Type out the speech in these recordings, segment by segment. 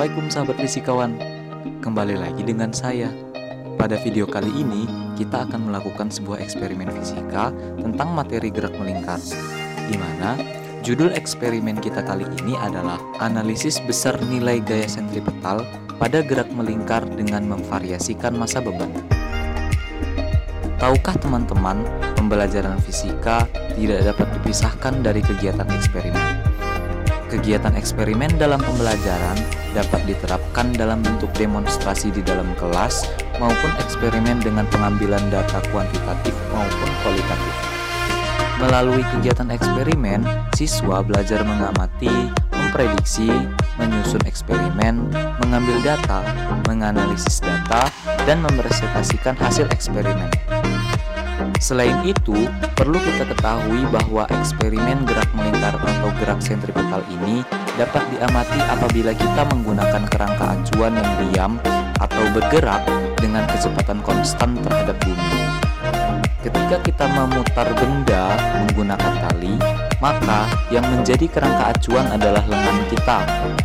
Assalamualaikum sahabat fisikawan. Kembali lagi dengan saya. Pada video kali ini, kita akan melakukan sebuah eksperimen fisika tentang materi gerak melingkar, di mana judul eksperimen kita kali ini adalah analisis besar nilai gaya sentripetal pada gerak melingkar dengan memvariasikan massa beban. Tahukah teman-teman, pembelajaran fisika tidak dapat dipisahkan dari kegiatan eksperimen. Kegiatan eksperimen dalam pembelajaran dapat diterapkan dalam bentuk demonstrasi di dalam kelas maupun eksperimen dengan pengambilan data kuantitatif maupun kualitatif. Melalui kegiatan eksperimen, siswa belajar mengamati, memprediksi, menyusun eksperimen, mengambil data, menganalisis data, dan mepresentasikan hasil eksperimen. Selain itu, perlu kita ketahui bahwa eksperimen gerak melingkar atau gerak sentripetal ini dapat diamati apabila kita menggunakan kerangka acuan yang diam atau bergerak dengan kecepatan konstan terhadap bumi. Ketika kita memutar benda menggunakan tali, maka yang menjadi kerangka acuan adalah lengan kita,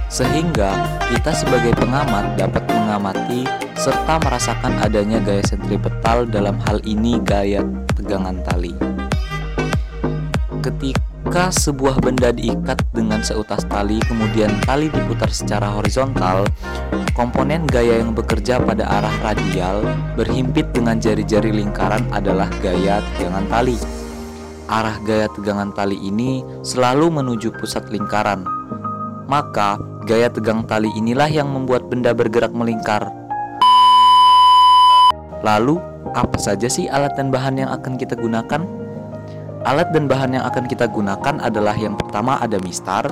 sehingga kita sebagai pengamat dapat mengamati serta merasakan adanya gaya sentripetal, dalam hal ini gaya tegangan tali. Ketika sebuah benda diikat dengan seutas tali, kemudian tali diputar secara horizontal, komponen gaya yang bekerja pada arah radial berhimpit dengan jari-jari lingkaran adalah gaya tegangan tali. Arah gaya tegangan tali ini selalu menuju pusat lingkaran. Maka, gaya tegang tali inilah yang membuat benda bergerak melingkar. Lalu, apa saja sih alat dan bahan yang akan kita gunakan? Alat dan bahan yang akan kita gunakan adalah yang pertama ada mistar,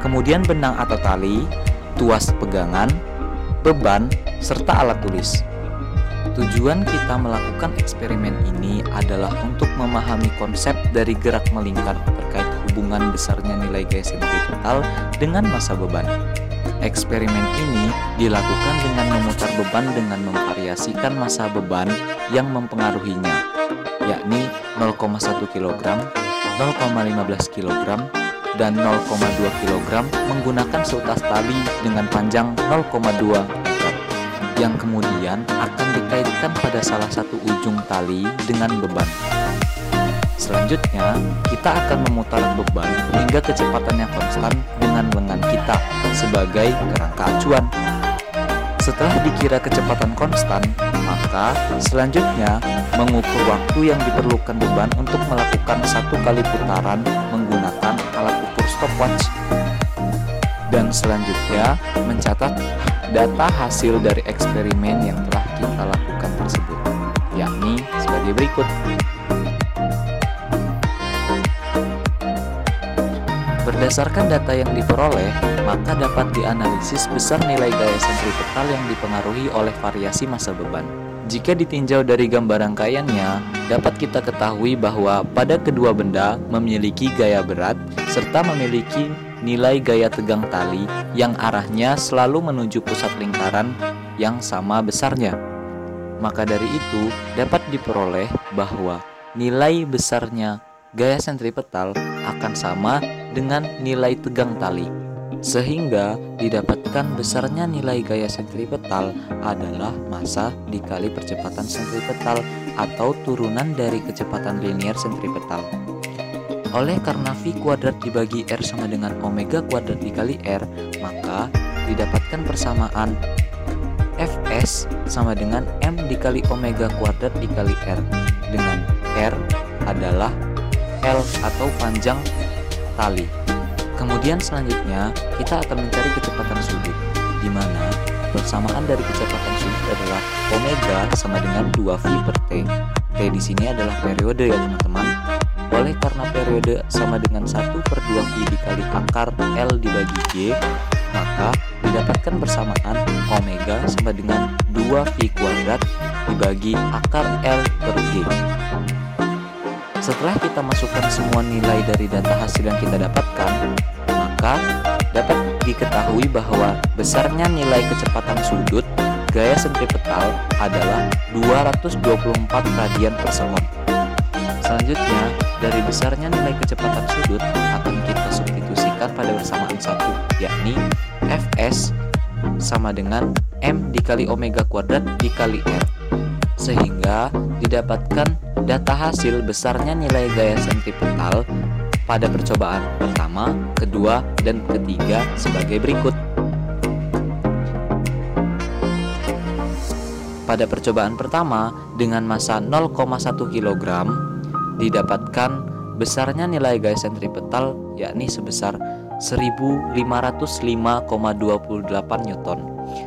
kemudian benang atau tali, tuas pegangan, beban, serta alat tulis. Tujuan kita melakukan eksperimen ini adalah untuk memahami konsep dari gerak melingkar terkait hubungan besarnya nilai gaya sentripetal dengan massa beban. Eksperimen ini dilakukan dengan memutar beban dengan memvariasikan massa beban yang mempengaruhinya, yakni 0,1 kg, 0,15 kg, dan 0,2 kg menggunakan seutas tali dengan panjang 0,2 meter, yang kemudian akan dikaitkan pada salah satu ujung tali dengan beban. Selanjutnya, kita akan memutar beban hingga kecepatan yang konstan dengan lengan kita sebagai kerangka acuan. Setelah dikira kecepatan konstan, maka selanjutnya mengukur waktu yang diperlukan beban untuk melakukan satu kali putaran menggunakan alat ukur stopwatch. Dan selanjutnya mencatat data hasil dari eksperimen yang telah kita lakukan tersebut, yakni sebagai berikut. Berdasarkan data yang diperoleh, maka dapat dianalisis besar nilai gaya sentripetal yang dipengaruhi oleh variasi massa beban. Jika ditinjau dari gambar rangkaiannya, dapat kita ketahui bahwa pada kedua benda memiliki gaya berat serta memiliki nilai gaya tegang tali yang arahnya selalu menuju pusat lingkaran yang sama besarnya. Maka dari itu, dapat diperoleh bahwa nilai besarnya gaya sentripetal akan sama dengan nilai tegang tali, sehingga didapatkan besarnya nilai gaya sentripetal adalah massa dikali percepatan sentripetal atau turunan dari kecepatan linier sentripetal. Oleh karena V kuadrat dibagi R sama dengan omega kuadrat dikali R, maka didapatkan persamaan Fs sama dengan M dikali omega kuadrat dikali R, dengan R adalah L atau panjang tali. Kemudian selanjutnya kita akan mencari kecepatan sudut, di mana persamaan dari kecepatan sudut adalah omega sama dengan 2V per T. T di sini adalah periode ya teman-teman. Oleh karena periode sama dengan 1 per 2V dikali akar L dibagi G, maka didapatkan persamaan omega sama dengan 2V kuadrat dibagi akar L per G. Setelah kita masukkan semua nilai dari data hasil yang kita dapatkan, maka dapat diketahui bahwa besarnya nilai kecepatan sudut gaya sentripetal adalah 224 radian per sekon. Selanjutnya, dari besarnya nilai kecepatan sudut akan kita substitusikan pada persamaan 1, yakni Fs sama dengan M dikali omega kuadrat dikali R. Sehingga didapatkan data hasil besarnya nilai gaya sentripetal pada percobaan pertama, kedua, dan ketiga sebagai berikut. Pada percobaan pertama dengan masa 0,1 kg didapatkan besarnya nilai gaya sentripetal yakni sebesar 1505,28 Newton.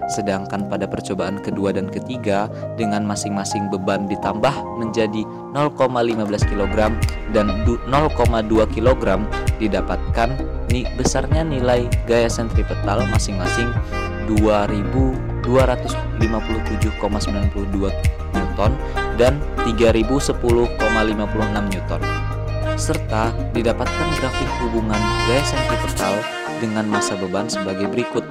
Sedangkan pada percobaan kedua dan ketiga dengan masing-masing beban ditambah menjadi 0,15 kg dan 0,2 kg didapatkan besarnya nilai gaya sentripetal masing-masing 2257,92 Newton dan 3010,56 Newton. Serta didapatkan grafik hubungan gaya sentripetal dengan massa beban sebagai berikut.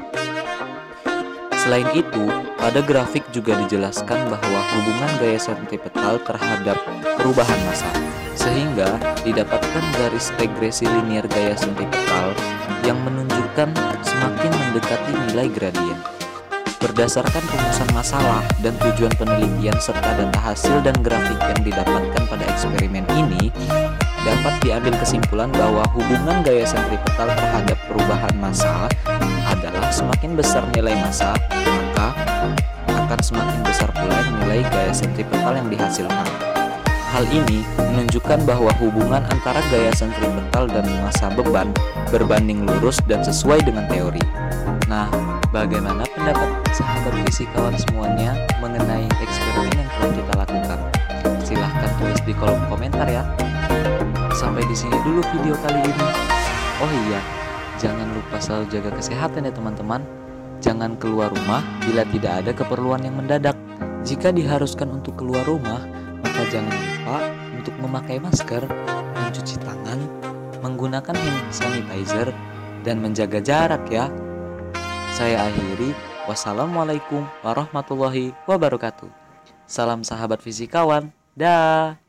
Selain itu, pada grafik juga dijelaskan bahwa hubungan gaya sentripetal terhadap perubahan massa, sehingga didapatkan garis regresi linier gaya sentripetal yang menunjukkan semakin mendekati nilai gradien. Berdasarkan rumusan masalah dan tujuan penelitian serta data hasil dan grafik yang didapatkan pada eksperimen ini, dapat diambil kesimpulan bahwa hubungan gaya sentripetal terhadap perubahan massa adalah semakin besar nilai massa, maka akan semakin besar pula nilai gaya sentripetal yang dihasilkan. Hal ini menunjukkan bahwa hubungan antara gaya sentripetal dan massa beban berbanding lurus dan sesuai dengan teori. Nah, bagaimana pendapat sahabat fisikawan semuanya mengenai eksperimen yang telah kita lakukan? Silahkan tulis di kolom komentar ya. Sampai di sini dulu video kali ini. Oh iya, jangan lupa selalu jaga kesehatan ya teman-teman. Jangan keluar rumah bila tidak ada keperluan yang mendadak. Jika diharuskan untuk keluar rumah, maka jangan lupa untuk memakai masker, mencuci tangan, menggunakan hand sanitizer, dan menjaga jarak ya. Saya akhiri. Wassalamualaikum warahmatullahi wabarakatuh. Salam sahabat fisikawan. Dah.